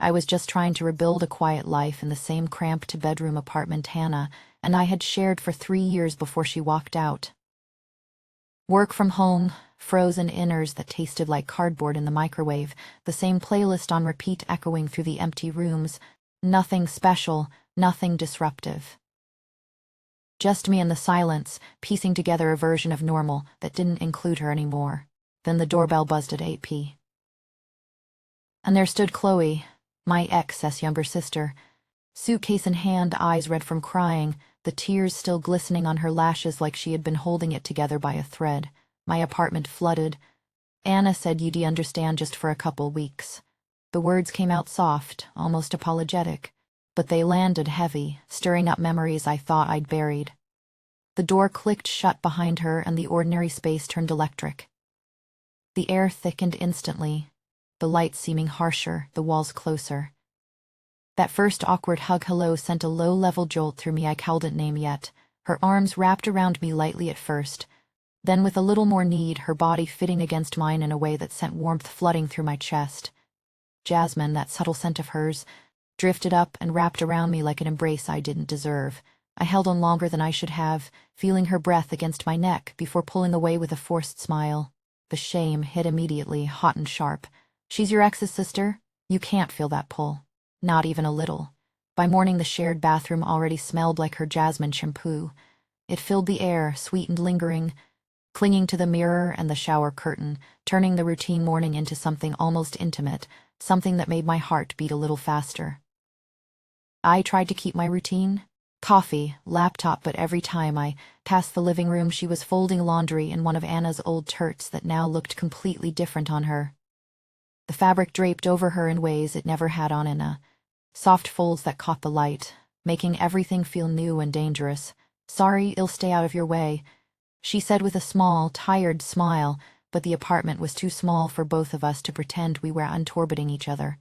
I was just trying to rebuild a quiet life in the same cramped bedroom apartment Hannah and I had shared for 3 years before she walked out. Work from home, frozen inners that tasted like cardboard in the microwave, the same playlist on repeat echoing through the empty rooms. Nothing special, nothing disruptive. Just me in the silence, piecing together a version of normal that didn't include her anymore. Then the doorbell buzzed at 8 p. And there stood Chloe, my ex-'s younger sister, suitcase in hand, eyes red from crying, the tears still glistening on her lashes like she had been holding it together by a thread. My apartment flooded. Anna said you'd understand just for a couple weeks. The words came out soft, almost apologetic, but they landed heavy, stirring up memories I thought I'd buried. The door clicked shut behind her and the ordinary space turned electric. The air thickened instantly, the lights seeming harsher, the walls closer. That first awkward hug hello sent a low-level jolt through me I couldn't name yet. Her arms wrapped around me lightly at first, then with a little more need, her body fitting against mine in a way that sent warmth flooding through my chest. Jasmine, that subtle scent of hers, drifted up and wrapped around me like an embrace I didn't deserve. I held on longer than I should have, feeling her breath against my neck before pulling away with a forced smile. The shame hit immediately, hot and sharp. She's your ex's sister? You can't feel that pull. Not even a little. By morning the shared bathroom already smelled like her jasmine shampoo. It filled the air, sweet and lingering, clinging to the mirror and the shower curtain, turning the routine morning into something almost intimate, something that made my heart beat a little faster. I tried to keep my routine. Coffee, laptop, but every time I passed the living room she was folding laundry in one of Anna's old turts that now looked completely different on her. The fabric draped over her in ways it never had on Anna. Soft folds that caught the light, making everything feel new and dangerous. Sorry, it'll stay out of your way, she said with a small, tired smile, but the apartment was too small for both of us to pretend we were untorbiting each other.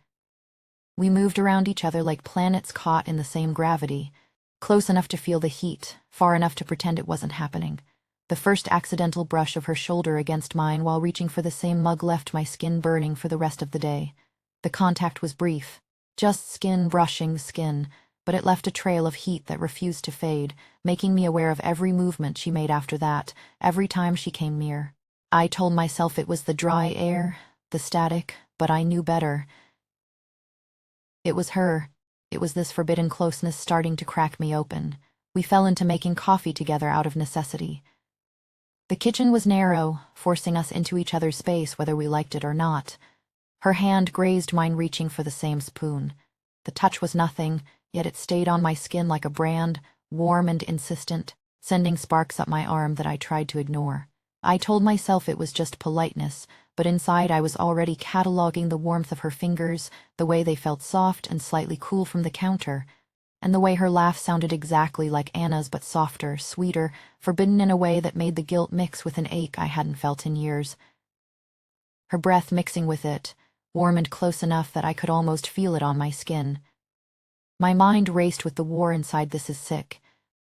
We moved around each other like planets caught in the same gravity, close enough to feel the heat, far enough to pretend it wasn't happening. The first accidental brush of her shoulder against mine while reaching for the same mug left my skin burning for the rest of the day. The contact was brief. Just skin brushing skin, but it left a trail of heat that refused to fade, making me aware of every movement she made after that, every time she came near. I told myself it was the dry air, the static, but I knew better. It was her. It was this forbidden closeness starting to crack me open. We fell into making coffee together out of necessity. The kitchen was narrow, forcing us into each other's space whether we liked it or not. Her hand grazed mine reaching for the same spoon. The touch was nothing, yet it stayed on my skin like a brand, warm and insistent, sending sparks up my arm that I tried to ignore. I told myself it was just politeness, but inside I was already cataloging the warmth of her fingers, the way they felt soft and slightly cool from the counter, and the way her laugh sounded exactly like Anna's but softer, sweeter, forbidden in a way that made the guilt mix with an ache I hadn't felt in years. Her breath mixing with it, warm and close enough that I could almost feel it on my skin. My mind raced with the war inside. This is sick.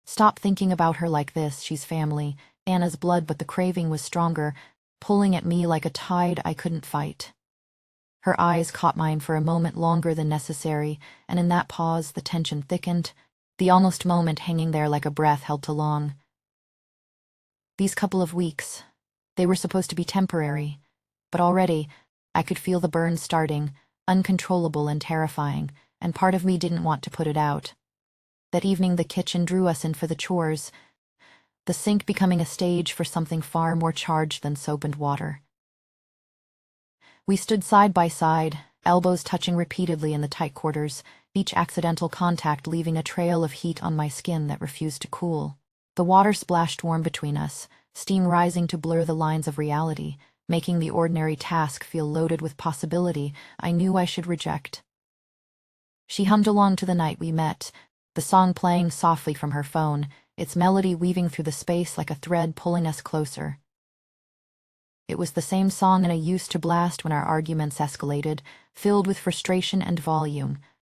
Stop thinking about her like this, she's family, Anna's blood, but the craving was stronger, pulling at me like a tide I couldn't fight. Her eyes caught mine for a moment longer than necessary, and in that pause the tension thickened, the almost moment hanging there like a breath held too long. These couple of weeks, they were supposed to be temporary, but already I could feel the burn starting, uncontrollable and terrifying, and part of me didn't want to put it out. That evening the kitchen drew us in for the chores, the sink becoming a stage for something far more charged than soap and water. We stood side by side, elbows touching repeatedly in the tight quarters, each accidental contact leaving a trail of heat on my skin that refused to cool. The water splashed warm between us, steam rising to blur the lines of reality, making the ordinary task feel loaded with possibility I knew I should reject. She hummed along to the night we met, the song playing softly from her phone, its melody weaving through the space like a thread pulling us closer. It was the same song I used to blast when our arguments escalated, filled with frustration and volume,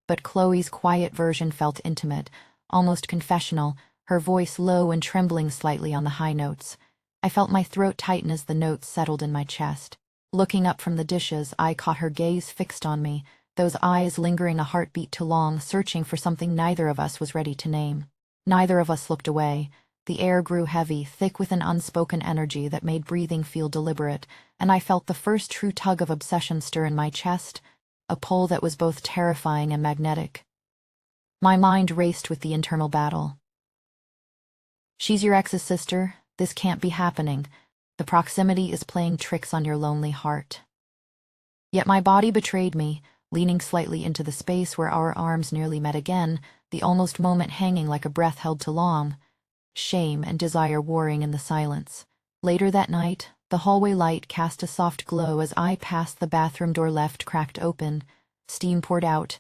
but Chloe's quiet version felt intimate, almost confessional, her voice low and trembling slightly on the high notes. I felt my throat tighten as the notes settled in my chest. Looking up from the dishes, I caught her gaze fixed on me, those eyes lingering a heartbeat too long, searching for something neither of us was ready to name. Neither of us looked away. The air grew heavy, thick with an unspoken energy that made breathing feel deliberate, and I felt the first true tug of obsession stir in my chest, a pull that was both terrifying and magnetic. My mind raced with the internal battle. She's your ex's sister. This can't be happening. The proximity is playing tricks on your lonely heart. Yet my body betrayed me, leaning slightly into the space where our arms nearly met again, the almost moment hanging like a breath held too long. Shame and desire warring in the silence. Later that night, the hallway light cast a soft glow as I passed the bathroom door left cracked open. Steam poured out,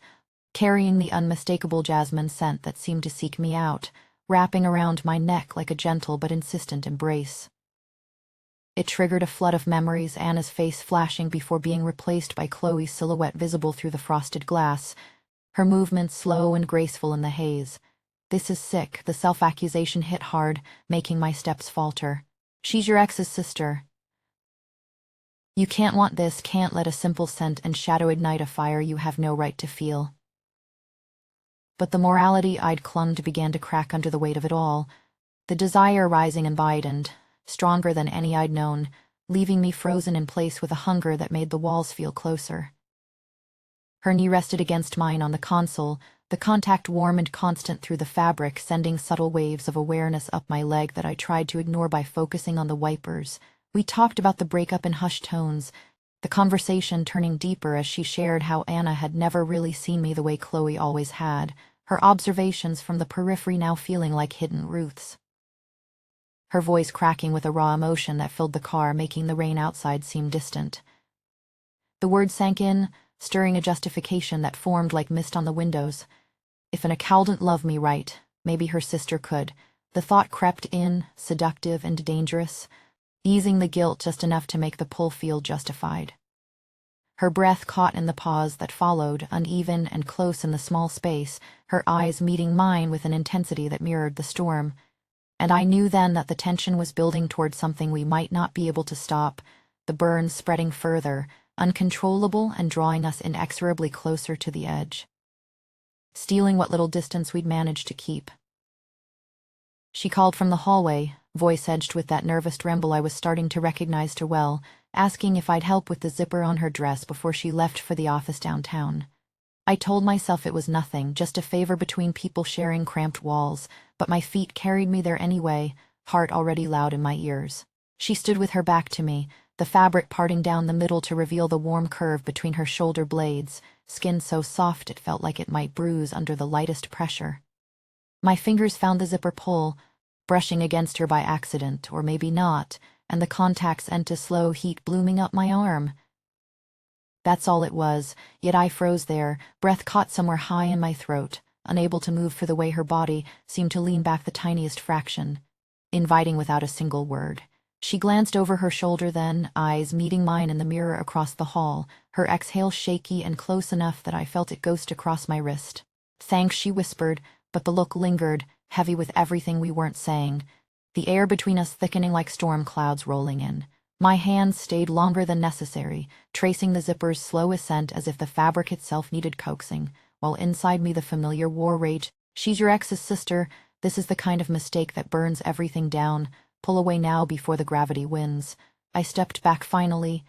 carrying the unmistakable jasmine scent that seemed to seek me out, wrapping around my neck like a gentle but insistent embrace. It triggered a flood of memories, Anna's face flashing before being replaced by Chloe's silhouette visible through the frosted glass, her movements slow and graceful in the haze. This is sick, the self-accusation hit hard, making my steps falter. She's your ex's sister. You can't want this, can't let a simple scent and shadow ignite a fire you have no right to feel. But the morality I'd clung to began to crack under the weight of it all, the desire rising and widened, stronger than any I'd known, leaving me frozen in place with a hunger that made the walls feel closer. Her knee rested against mine on the console, the contact warm and constant through the fabric, sending subtle waves of awareness up my leg that I tried to ignore by focusing on the wipers. We talked about the breakup in hushed tones, the conversation turning deeper as she shared how Anna had never really seen me the way Chloe always had, her observations from the periphery now feeling like hidden truths. Her voice cracking with a raw emotion that filled the car, making the rain outside seem distant. The words sank in, stirring a justification that formed like mist on the windows. If an account didn't love me right, maybe her sister could. The thought crept in, seductive and dangerous, easing the guilt just enough to make the pull feel justified. Her breath caught in the pause that followed, uneven and close in the small space, her eyes meeting mine with an intensity that mirrored the storm. And I knew then that the tension was building toward something we might not be able to stop, the burns spreading further, uncontrollable and drawing us inexorably closer to the edge, stealing what little distance we'd managed to keep. She called from the hallway, voice edged with that nervous tremble I was starting to recognize too well, asking if I'd help with the zipper on her dress before she left for the office downtown. I told myself it was nothing, just a favor between people sharing cramped walls, but my feet carried me there anyway, heart already loud in my ears. She stood with her back to me, the fabric parting down the middle to reveal the warm curve between her shoulder blades, skin so soft it felt like it might bruise under the lightest pressure. My fingers found the zipper pull, brushing against her by accident, or maybe not, and the contact sent a slow heat blooming up my arm. That's all it was, yet I froze there, breath caught somewhere high in my throat, unable to move for the way her body seemed to lean back the tiniest fraction, inviting without a single word. She glanced over her shoulder then, eyes meeting mine in the mirror across the hall, her exhale shaky and close enough that I felt it ghost across my wrist. Thanks, she whispered, but the look lingered, heavy with everything we weren't saying, the air between us thickening like storm clouds rolling in. My hands stayed longer than necessary, tracing the zipper's slow ascent as if the fabric itself needed coaxing, while inside me the familiar war rage. She's your ex's sister. This is the kind of mistake that burns everything down. Pull away now before the gravity wins. I stepped back finally,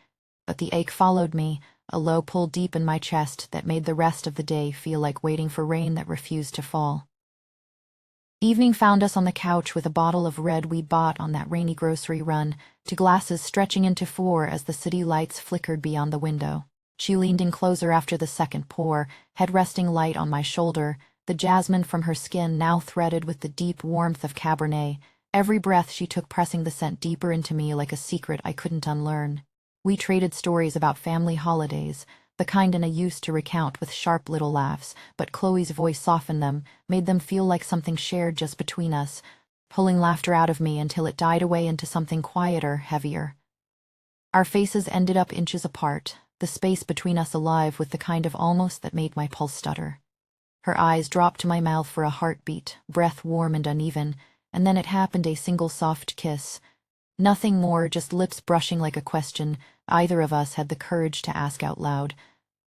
but the ache followed me, a low pull deep in my chest that made the rest of the day feel like waiting for rain that refused to fall. Evening found us on the couch with a bottle of red we bought on that rainy grocery run, to glasses stretching into 4 as the city lights flickered beyond the window. She leaned in closer after the second pour, head resting light on my shoulder, the jasmine from her skin now threaded with the deep warmth of Cabernet, every breath she took pressing the scent deeper into me like a secret I couldn't unlearn. We traded stories about family holidays, the kind Anna used to recount with sharp little laughs, but Chloe's voice softened them, made them feel like something shared just between us, pulling laughter out of me until it died away into something quieter, heavier. Our faces ended up inches apart, the space between us alive with the kind of almost that made my pulse stutter. Her eyes dropped to my mouth for a heartbeat, breath warm and uneven, and then it happened, a single soft kiss. Nothing more, just lips brushing like a question either of us had the courage to ask out loud.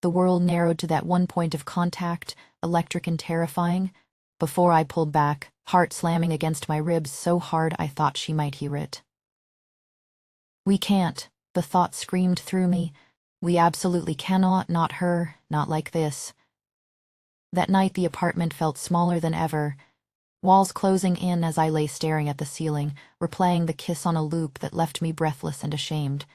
The world narrowed to that one point of contact, electric and terrifying. Before I pulled back, heart slamming against my ribs so hard I thought she might hear it. "We can't," the thought screamed through me. "We absolutely cannot, not her, not like this." That night the apartment felt smaller than ever, walls closing in as I lay staring at the ceiling, replaying the kiss on a loop that left me breathless and ashamed.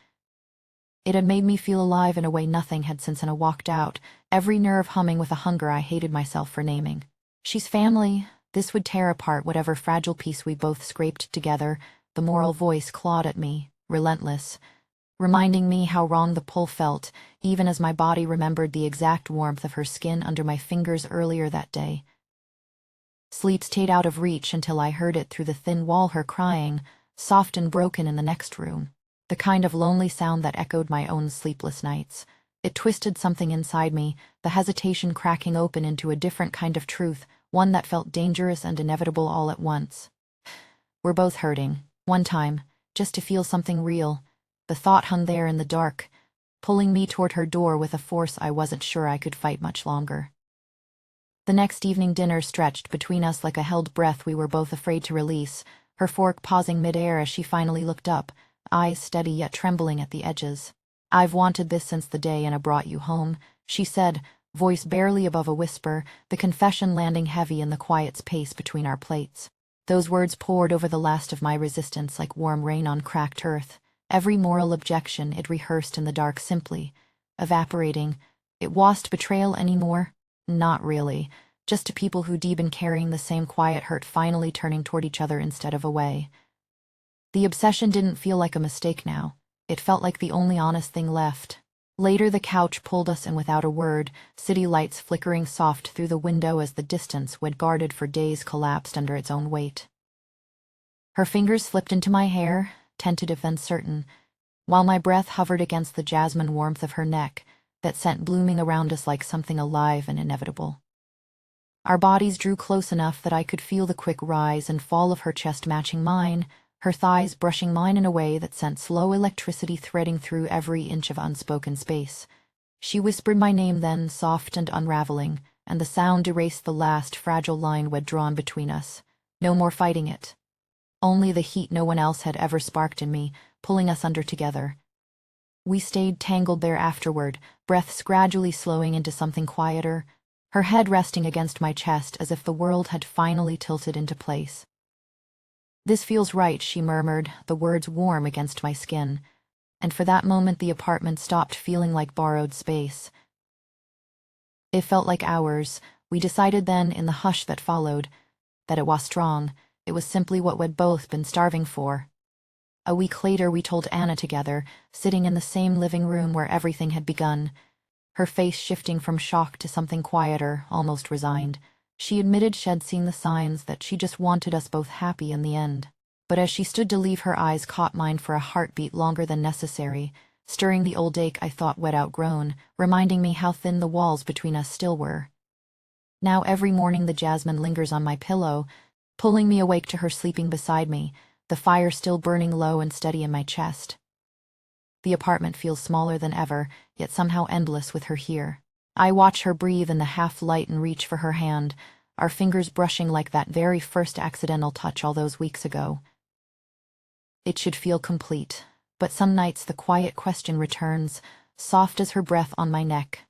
It had made me feel alive in a way nothing had since I walked out, every nerve humming with a hunger I hated myself for naming. She's family. This would tear apart whatever fragile piece we both scraped together. The moral voice clawed at me, relentless, reminding me how wrong the pull felt, even as my body remembered the exact warmth of her skin under my fingers earlier that day. Sleep stayed out of reach until I heard it through the thin wall, her crying, soft and broken, in the next room. The kind of lonely sound that echoed my own sleepless nights. It twisted something inside me, the hesitation cracking open into a different kind of truth, one that felt dangerous and inevitable all at once. We're both hurting, one time, just to feel something real. The thought hung there in the dark, pulling me toward her door with a force I wasn't sure I could fight much longer. The next evening dinner stretched between us like a held breath we were both afraid to release, her fork pausing midair as she finally looked up, eyes steady yet trembling at the edges. "I've wanted this since the day Anna brought you home," she said, voice barely above a whisper, the confession landing heavy in the quiet space between our plates. Those words poured over the last of my resistance like warm rain on cracked earth. Every moral objection it rehearsed in the dark simply evaporating. It wasn't betrayal anymore. Not really. Just to people who'd been carrying the same quiet hurt finally turning toward each other instead of away. The obsession didn't feel like a mistake now. It felt like the only honest thing left. Later the couch pulled us in without a word, city lights flickering soft through the window as the distance we'd guarded for days collapsed under its own weight. Her fingers slipped into my hair, tentative and certain, while my breath hovered against the jasmine warmth of her neck that sent blooming around us like something alive and inevitable. Our bodies drew close enough that I could feel the quick rise and fall of her chest matching mine, her thighs brushing mine in a way that sent slow electricity threading through every inch of unspoken space. She whispered my name then, soft and unraveling, and the sound erased the last fragile line we'd drawn between us. No more fighting it. Only the heat no one else had ever sparked in me, pulling us under together. We stayed tangled there afterward, breaths gradually slowing into something quieter, her head resting against my chest as if the world had finally tilted into place. "This feels right," she murmured, the words warm against my skin, and for that moment the apartment stopped feeling like borrowed space. It felt like ours. We decided then, in the hush that followed, that it was strong. It was simply what we'd both been starving for. A week later we told Anna together, sitting in the same living room where everything had begun, her face shifting from shock to something quieter, almost resigned. She admitted she'd seen the signs, that she just wanted us both happy in the end. But as she stood to leave, her eyes caught mine for a heartbeat longer than necessary, stirring the old ache I thought we'd outgrown, reminding me how thin the walls between us still were. Now every morning the jasmine lingers on my pillow, pulling me awake to her sleeping beside me, the fire still burning low and steady in my chest. The apartment feels smaller than ever, yet somehow endless with her here. I watch her breathe in the half-light and reach for her hand, our fingers brushing like that very first accidental touch all those weeks ago. It should feel complete, but some nights the quiet question returns, soft as her breath on my neck.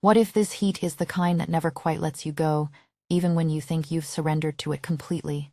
What if this heat is the kind that never quite lets you go, even when you think you've surrendered to it completely?